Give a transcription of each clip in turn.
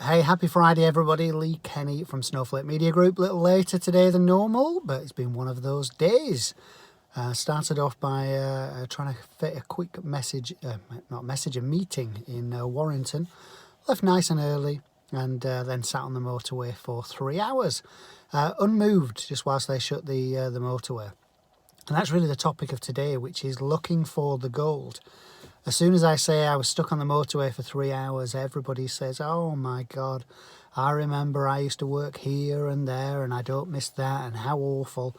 Hey, happy Friday everybody, Lee Kenny from Snowflake Media Group. A little later today than normal, but it's been one of those days. Started off by trying to fit a quick message, a meeting in Warrington. Left nice and early and then sat on the motorway for 3 hours, unmoved just whilst they shut the motorway. And that's really the topic of today, which is looking for the gold. As soon as I say I was stuck on the motorway for 3 hours, everybody says, oh my God, I remember I used to work here and there and I don't miss that and how awful.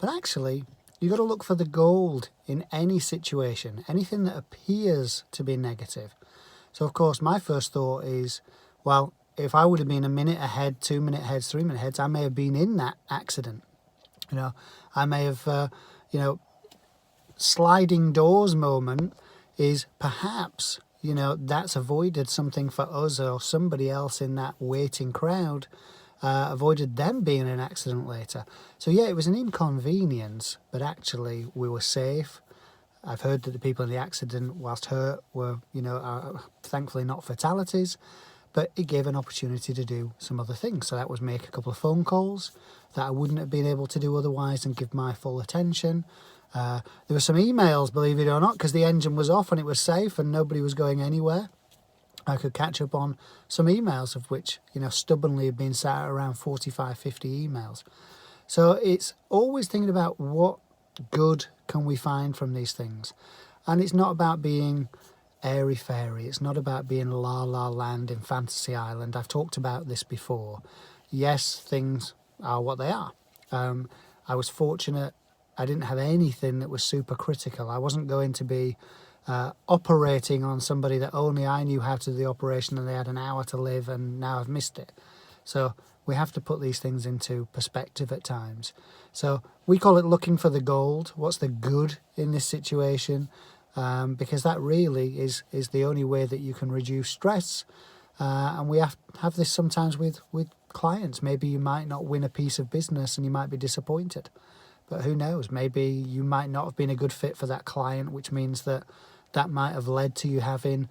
But actually, you've got to look for the gold in any situation, anything that appears to be negative. So of course, my first thought is, well, if I would have been a minute ahead, 2 minute heads, 3 minute heads, I may have been in that accident. I may have, sliding doors moment is perhaps, that's avoided something for us or somebody else in that waiting crowd, avoided them being in an accident later. So yeah, it was an inconvenience, but actually we were safe. I've heard that the people in the accident, whilst hurt, were, thankfully not fatalities, but it gave an opportunity to do some other things. So that was make a couple of phone calls that I wouldn't have been able to do otherwise and give my full attention. There were some emails, believe it or not, because the engine was off and it was safe and nobody was going anywhere. I could catch up on some emails, of which, stubbornly have been sat around 45, 50 emails. So it's always thinking about what good can we find from these things. And it's not about being airy-fairy. It's not about being la-la land in Fantasy Island. I've talked about this before. Yes, things are what they are. I was fortunate. I didn't have anything that was super critical. I wasn't going to be operating on somebody that only I knew how to do the operation and they had an hour to live and now I've missed it. So we have to put these things into perspective at times. So we call it looking for the gold. What's the good in this situation? Because that really is the only way that you can reduce stress. And we have this sometimes with clients. Maybe you might not win a piece of business and you might be disappointed. But who knows, maybe you might not have been a good fit for that client, which means that might have led to you having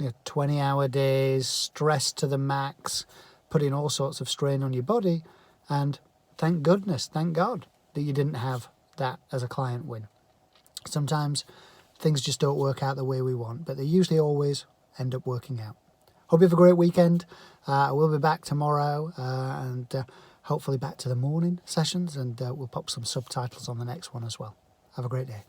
20-hour days, stress to the max, putting all sorts of strain on your body. And thank goodness, thank God that you didn't have that as a client win. Sometimes things just don't work out the way we want, but they usually always end up working out. Hope you have a great weekend. I will be back tomorrow and hopefully back to the morning sessions, and we'll pop some subtitles on the next one as well. Have a great day.